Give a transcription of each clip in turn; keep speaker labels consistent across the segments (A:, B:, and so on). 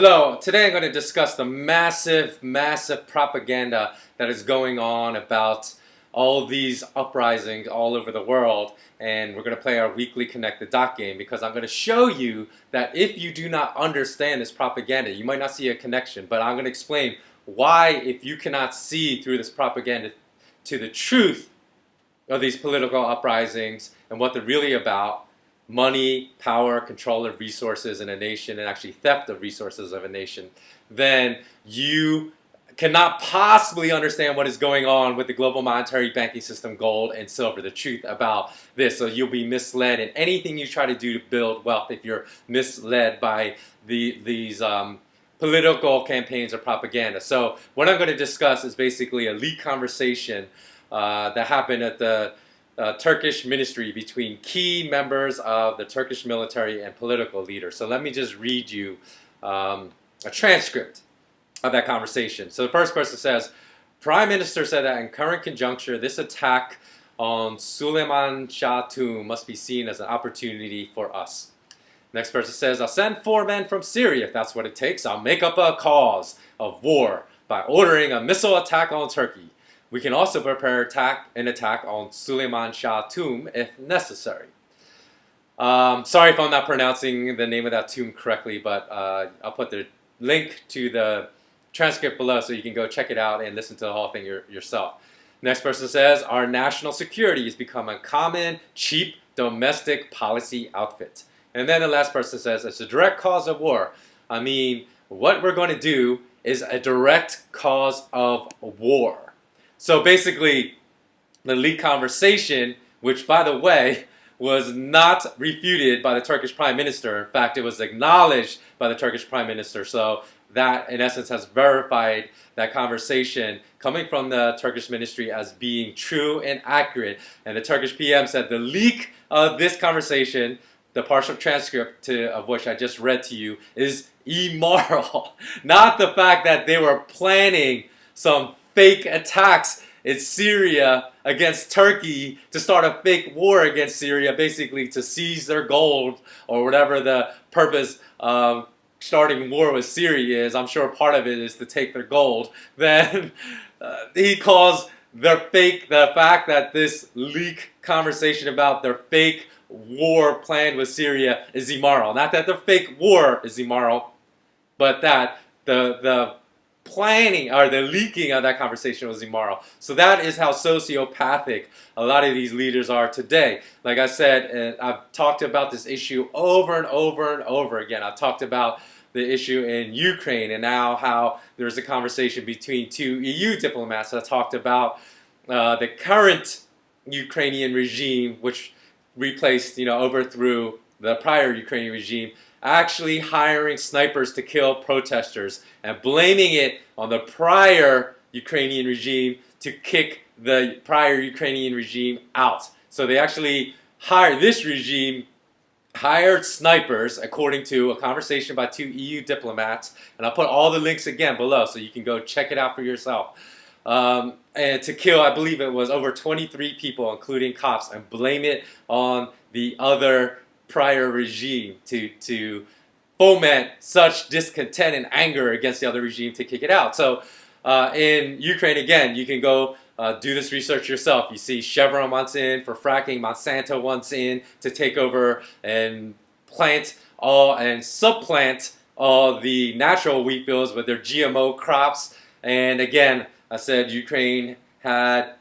A: Hello, today I'm going to discuss the massive propaganda that is going on about all these uprisings all over the world, and we're going to play our weekly Connect the Dot game because I'm going to show you that if you do not understand this propaganda, you might not see a connection, but I'm going to explain why, if you cannot see through this propaganda to the truth of these political uprisings and what they're really about, money, power, control of resources in a nation, and actually theft of resources of a nation, then you cannot possibly understand what is going on with the global monetary banking system, gold and silver, the truth about this. So you'll be misled in anything you try to do to build wealth if you're misled by these political campaigns or propaganda. So what I'm going to discuss is basically a leaked conversation that happened at the Turkish ministry between key members of the Turkish military and political leaders. So let me just read you a transcript of that conversation. So the first person says, Prime Minister said that in current conjuncture, this attack on Suleiman Shah tomb must be seen as an opportunity for us. Next person says, I'll send 4 men from Syria if that's what it takes. I'll make up a cause of war by ordering a missile attack on Turkey. We can also prepare an attack on Suleiman Shah tomb if necessary. Sorry if I'm not pronouncing the name of that tomb correctly, but I'll put the link to the transcript below so you can go check it out and listen to the whole thing yourself. Next person says, our national security has become a common, cheap, domestic policy outfit. And then the last person says, it's a direct cause of war. I mean, what we're going to do is a direct cause of war. So basically, the leaked conversation, which by the way, was not refuted by the Turkish Prime Minister. In fact, it was acknowledged by the Turkish Prime Minister. So that, in essence, has verified that conversation coming from the Turkish ministry as being true and accurate. And the Turkish PM said the leak of this conversation, the partial transcript of which I just read to you, is immoral. Not the fact that they were planning some fake attacks in Syria against Turkey to start a fake war against Syria, basically to seize their gold or whatever the purpose of starting war with Syria is. I'm sure part of it is to take their gold. Then he calls the fact that this leak conversation about their fake war planned with Syria is immoral. Not that the fake war is immoral, but that the planning or the leaking of that conversation was immoral. So that is how sociopathic a lot of these leaders are today. Like I said, and I've talked about this issue over and over and over again. I've talked about the issue in Ukraine and now how there's a conversation between 2 EU diplomats that talked about the current Ukrainian regime, which overthrew the prior Ukrainian regime, actually hiring snipers to kill protesters and blaming it on the prior Ukrainian regime to kick the prior Ukrainian regime out. So they actually hired snipers, according to a conversation by 2 EU diplomats, and I'll put all the links again below so you can go check it out for yourself. And to kill, I believe it was over 23 people, including cops, and blame it on the other prior regime to foment such discontent and anger against the other regime to kick it out. So in Ukraine, again, you can go do this research yourself. You see Chevron wants in for fracking, Monsanto wants in to take over and supplant all the natural wheat fields with their GMO crops. And again, I said Ukraine had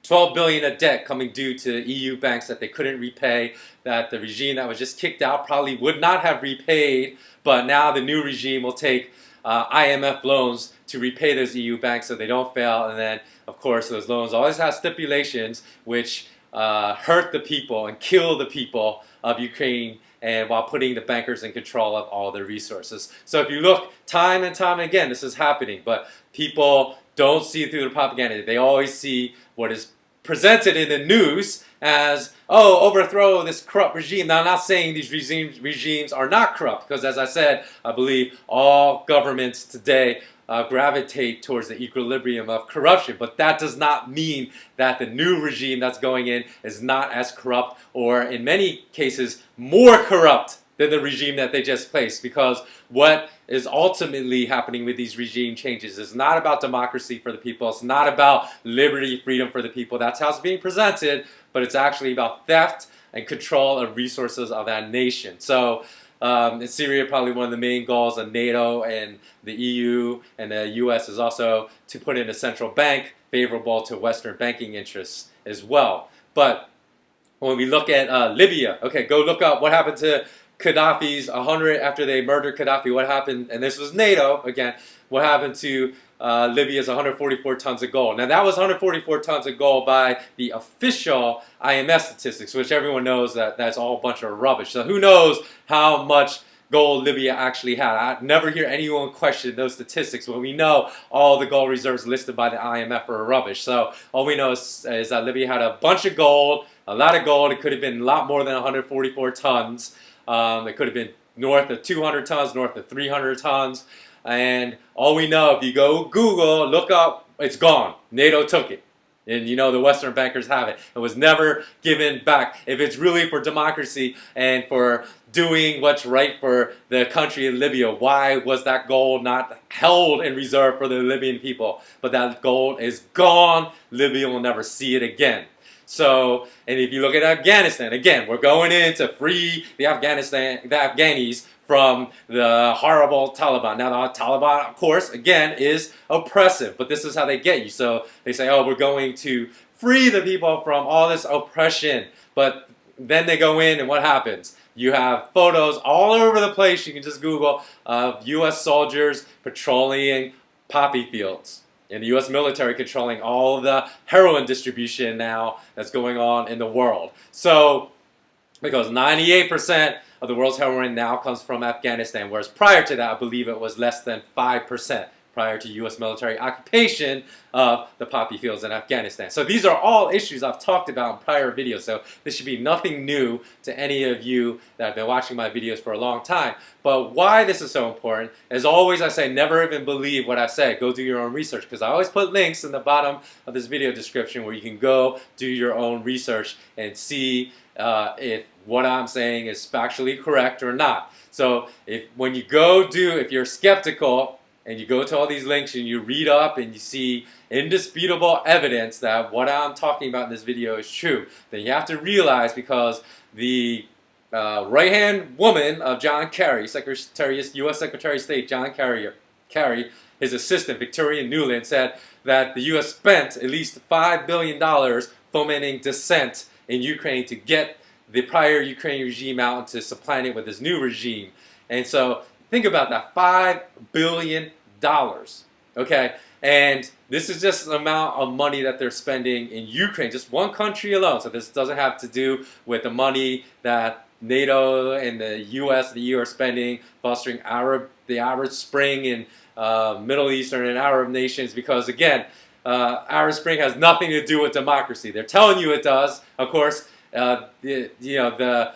A: 12 billion of debt coming due to EU banks that they couldn't repay, that the regime that was just kicked out probably would not have repaid, but now the new regime will take IMF loans to repay those EU banks so they don't fail. And then, of course, those loans always have stipulations which hurt the people and kill the people of Ukraine, and while putting the bankers in control of all their resources. So if you look time and time again, this is happening, but people don't see it through the propaganda. They always see what is presented in the news as, oh, overthrow this corrupt regime. Now, I'm not saying these regimes are not corrupt, because as I said, I believe all governments today gravitate towards the equilibrium of corruption. But that does not mean that the new regime that's going in is not as corrupt, or in many cases more corrupt than the regime that they just placed, because what is ultimately happening with these regime changes is not about democracy for the people. It's not about liberty, freedom for the people. That's how it's being presented, but it's actually about theft and control of resources of that nation. So in Syria, probably one of the main goals of NATO and the EU and the US is also to put in a central bank favorable to Western banking interests as well. But when we look at Libya, okay, go look up what happened to Gaddafi's 100 after they murdered Gaddafi. What happened? And this was NATO again. What happened to Libya's 144 tons of gold? Now that was 144 tons of gold by the official IMF statistics, which everyone knows that that's all a bunch of rubbish. So who knows how much gold Libya actually had? I never hear anyone question those statistics when we know all the gold reserves listed by the IMF are rubbish. So all we know is that Libya had a bunch of gold, a lot of gold. It could have been a lot more than 144 tons. It could have been north of 200 tons, north of 300 tons. And all we know, if you go Google, look up, it's gone. NATO took it. And you know the Western bankers have it. It was never given back. If it's really for democracy and for doing what's right for the country of Libya, why was that gold not held in reserve for the Libyan people? But that gold is gone. Libya will never see it again. So, and if you look at Afghanistan, again, we're going in to free the Afghanis from the horrible Taliban. Now, the Taliban, of course, again, is oppressive, but this is how they get you. So they say, oh, we're going to free the people from all this oppression. But then they go in, and what happens? You have photos all over the place. You can just Google U.S. soldiers patrolling poppy fields. And the U.S. military controlling all of the heroin distribution now that's going on in the world. So, because 98% of the world's heroin now comes from Afghanistan, whereas prior to that, I believe it was less than 5% prior to U.S. military occupation of the poppy fields in Afghanistan. So these are all issues I've talked about in prior videos, so this should be nothing new to any of you that have been watching my videos for a long time. But why this is so important, as always I say, never even believe what I say. Go do your own research, because I always put links in the bottom of this video description where you can go do your own research and see if what I'm saying is factually correct or not. So if you're skeptical, and you go to all these links and you read up and you see indisputable evidence that what I'm talking about in this video is true, then you have to realize, because the right-hand woman of John Kerry, U.S. Secretary of State John Kerry, his assistant Victoria Nuland, said that the U.S. spent at least $5 billion fomenting dissent in Ukraine to get the prior Ukrainian regime out and to supplant it with this new regime. And so think about that, $5 billion, okay? And this is just the amount of money that they're spending in Ukraine, just one country alone. So this doesn't have to do with the money that NATO and the US, the EU are spending, fostering the Arab Spring in Middle Eastern and Arab nations, because again, Arab Spring has nothing to do with democracy. They're telling you it does, of course. The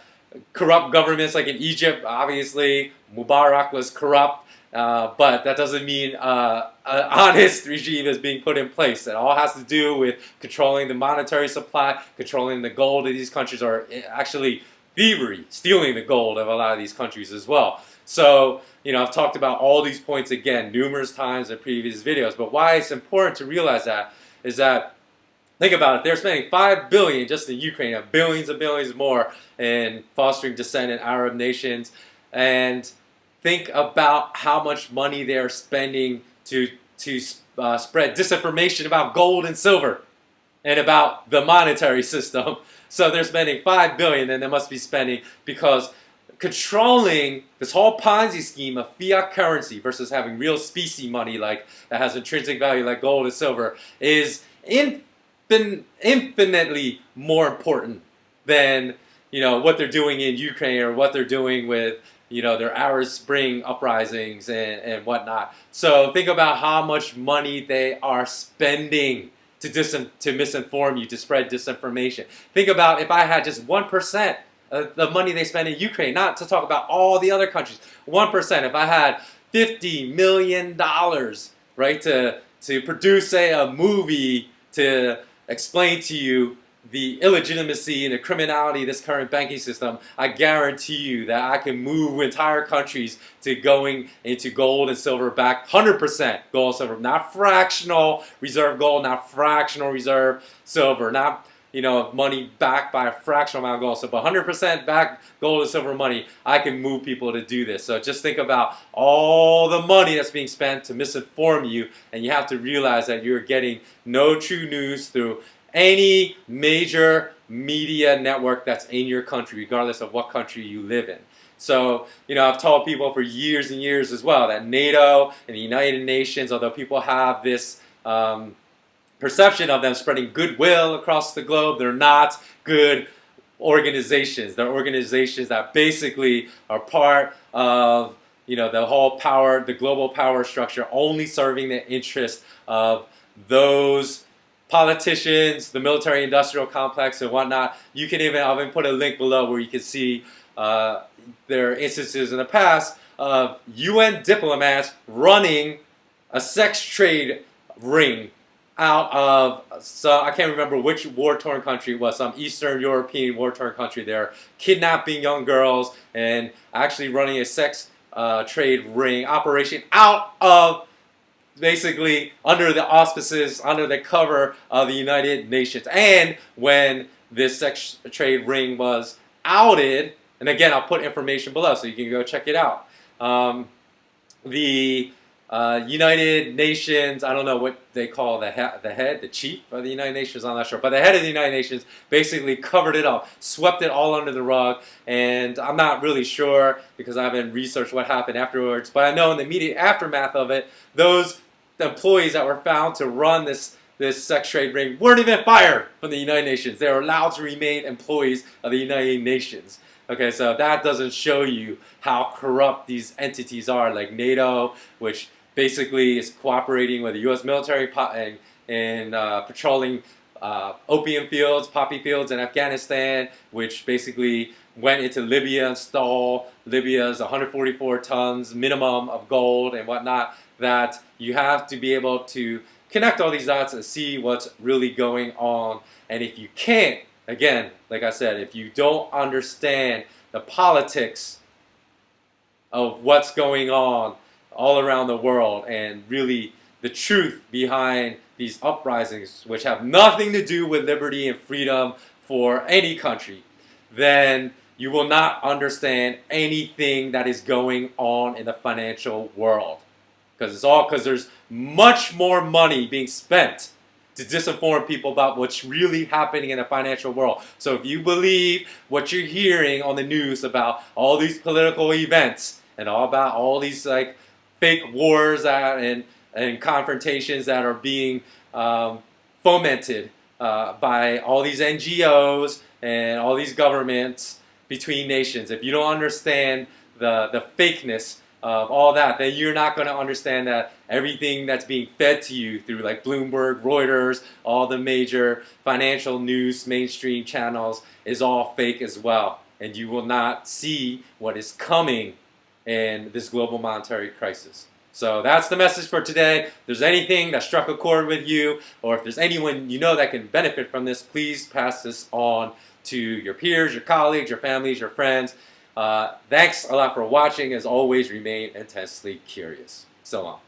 A: corrupt governments like in Egypt, obviously Mubarak was corrupt, but that doesn't mean an honest regime is being put in place. It all has to do with controlling the monetary supply, controlling the gold of these countries, or actually thievery, stealing the gold of a lot of these countries as well. So, I've talked about all these points again numerous times in previous videos, but why it's important to realize that is that, think about it, they're spending $5 billion just in Ukraine, and billions and billions more in fostering dissent in Arab nations. And think about how much money they're spending to spread disinformation about gold and silver and about the monetary system. So they're spending $5 billion, and they must be spending, because controlling this whole Ponzi scheme of fiat currency versus having real specie money that has intrinsic value like gold and silver is infinitely more important than what they're doing in Ukraine or what they're doing with their Arab Spring uprisings and whatnot. So think about how much money they are spending to misinform you, to spread disinformation. Think about if I had just 1% of the money they spend in Ukraine, not to talk about all the other countries, 1%. If I had $50 million, right, to produce, say, a movie to explain to you the illegitimacy and the criminality of this current banking system, I guarantee you that I can move entire countries to going into gold and silver back 100% gold, silver, not fractional reserve gold, not fractional reserve silver, not money backed by a fractional amount of gold, so 100% back gold and silver money. I can move people to do this. So just think about all the money that's being spent to misinform you, and you have to realize that you're getting no true news through any major media network that's in your country, regardless of what country you live in. So, I've told people for years and years as well that NATO and the United Nations, although people have this perception of them spreading goodwill across the globe, they're not good organizations. They're organizations that basically are part of the whole power, the global power structure, only serving the interest of those politicians, the military-industrial complex, and whatnot. You can even, I'll even put a link below where you can see there are instances in the past of UN diplomats running a sex trade ring out of, so I can't remember which war-torn country it was, some Eastern European war-torn country. They're kidnapping young girls and actually running a sex trade ring operation out of, basically under the auspices, under the cover of the United Nations. And when this sex trade ring was outed, and again, I'll put information below so you can go check it out. The United Nations, I don't know what they call the chief of the United Nations, I'm not sure, but the head of the United Nations basically covered it up, swept it all under the rug, and I'm not really sure because I haven't researched what happened afterwards, but I know in the immediate aftermath of it, those employees that were found to run this sex trade ring weren't even fired from the United Nations. They were allowed to remain employees of the United Nations. Okay, so that doesn't show you how corrupt these entities are, like NATO, which basically is cooperating with the U.S. military and patrolling opium fields, poppy fields in Afghanistan, which basically went into Libya and stole Libya's 144 tons minimum of gold and whatnot, that you have to be able to connect all these dots and see what's really going on. And if you can't, again, like I said, if you don't understand the politics of what's going on all around the world and really the truth behind these uprisings, which have nothing to do with liberty and freedom for any country, then you will not understand anything that is going on in the financial world. Because there's much more money being spent to disinform people about what's really happening in the financial world. So if you believe what you're hearing on the news about all these political events and all about all these like fake wars and confrontations that are being fomented by all these NGOs and all these governments between nations, if you don't understand the fakeness of all that, then you're not going to understand that everything that's being fed to you through like Bloomberg, Reuters, all the major financial news mainstream channels is all fake as well. And you will not see what is coming in this global monetary crisis. So that's the message for today. If there's anything that struck a chord with you, or if there's anyone you know that can benefit from this, please pass this on to your peers, your colleagues, your families, your friends. Thanks a lot for watching. As always, remain intensely curious. So long.